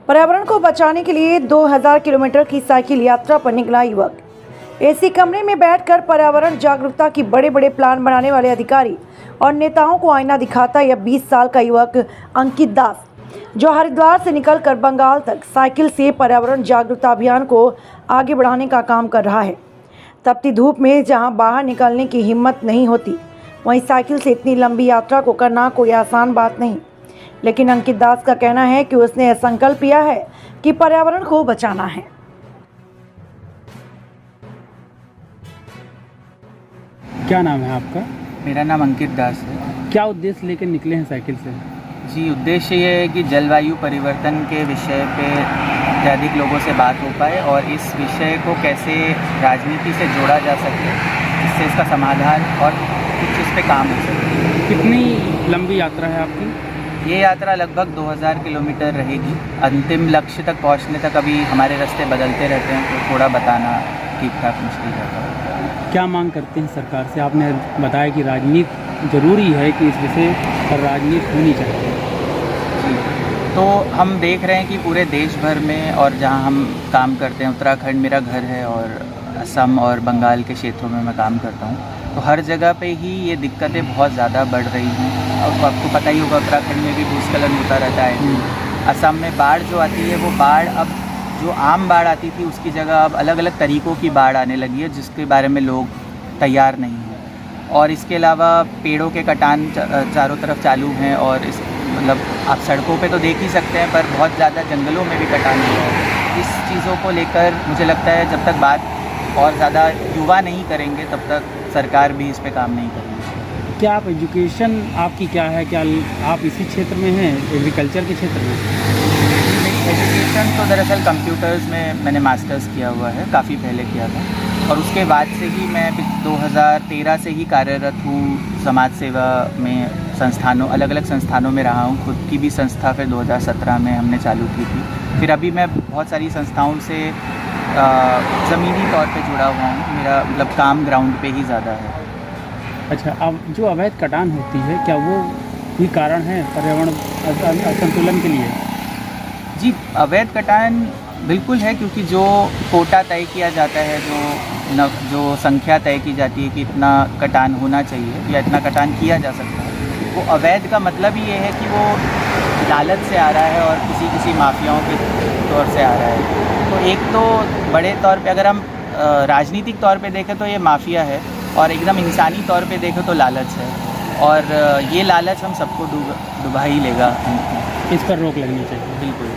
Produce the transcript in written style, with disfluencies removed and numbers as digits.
पर्यावरण को बचाने के लिए 2000 किलोमीटर की साइकिल यात्रा पर निकला युवक। एसी कमरे में बैठकर पर्यावरण जागरूकता की बड़े बड़े प्लान बनाने वाले अधिकारी और नेताओं को आईना दिखाता यह 20 साल का युवक अंकित दास, जो हरिद्वार से निकलकर बंगाल तक साइकिल से पर्यावरण जागरूकता अभियान को आगे बढ़ाने का काम कर रहा है। तपती धूप में जहां बाहर निकलने की हिम्मत नहीं होती, वहीं साइकिल से इतनी लंबी यात्रा को करना कोई आसान बात नहीं। लेकिन अंकित दास का कहना है कि उसने संकल्प लिया है कि पर्यावरण को बचाना है। क्या नाम है आपका? मेरा नाम अंकित दास है। क्या उद्देश्य लेकर निकले हैं साइकिल से? जी, उद्देश्य ये है कि जलवायु परिवर्तन के विषय पे अत्यधिक लोगों से बात हो पाए और इस विषय को कैसे राजनीति से जोड़ा जा सके, जिससे इसका समाधान और कुछ इस पे काम हो सके। कितनी लंबी यात्रा है आपकी? ये यात्रा लगभग 2000 किलोमीटर रहेगी। अंतिम लक्ष्य तक पहुंचने तक अभी हमारे रास्ते बदलते रहते हैं, तो थोड़ा बताना ठीक ठाक मुश्किल रहता है। क्या मांग करते हैं सरकार से? आपने बताया कि राजनीति ज़रूरी है, कि इस विषय पर राजनीति होनी चाहिए। तो हम देख रहे हैं कि पूरे देश भर में और जहां हम काम करते हैं, उत्तराखंड मेरा घर है और असम और बंगाल के क्षेत्रों में मैं काम करता हूं, तो हर जगह पे ही ये दिक्कतें बहुत ज़्यादा बढ़ रही हैं। और आपको पता ही होगा, उत्तराखंड में भी भूस्खलन होता रहता है। असम में बाढ़ जो आती है, वो बाढ़ अब जो आम बाढ़ आती थी उसकी जगह अब अलग अलग तरीक़ों की बाढ़ आने लगी है, जिसके बारे में लोग तैयार नहीं हैं। और इसके अलावा पेड़ों के कटान चारों तरफ चालू हैं और इस मतलब आप सड़कों पे तो देख ही सकते हैं, पर बहुत ज़्यादा जंगलों में भी कटान हुआ है। इस चीज़ों को लेकर मुझे लगता है जब तक बात और ज़्यादा युवा नहीं करेंगे, तब तक सरकार भी इस पे काम नहीं करेगी। क्या आप एजुकेशन आपकी क्या है? क्या आप इसी क्षेत्र में हैं, एग्रीकल्चर के क्षेत्र में? एजुकेशन तो दरअसल कंप्यूटर्स में मैंने मास्टर्स किया हुआ है, काफ़ी पहले किया था। और उसके बाद से ही मैं 2013 से ही कार्यरत हूँ समाज सेवा में, संस्थानों अलग अलग संस्थानों में रहा हूँ। खुद की भी संस्था फिर 2017 में हमने चालू की थी। फिर अभी मैं बहुत सारी संस्थाओं से ज़मीनी तौर पे जुड़ा हुआ हूँ। मेरा मतलब काम ग्राउंड पे ही ज़्यादा है। अच्छा, अब जो अवैध कटान होती है, क्या वो भी कारण है पर्यावरण असंतुलन के लिए? जी, अवैध कटान बिल्कुल है, क्योंकि जो कोटा तय किया जाता है, जो संख्या तय की जाती है कि इतना कटान होना चाहिए या इतना कटान किया जा सकता है, वो अवैध का मतलब ही ये है कि वो लालच से आ रहा है और किसी माफियाओं के तौर से आ रहा है। तो एक तो बड़े तौर पे अगर हम राजनीतिक तौर पे देखें तो ये माफिया है, और एकदम इंसानी तौर पे देखें तो लालच है। और ये लालच हम सबको डुबा ही लेगा। इस पर रोक लगनी चाहिए। बिल्कुल।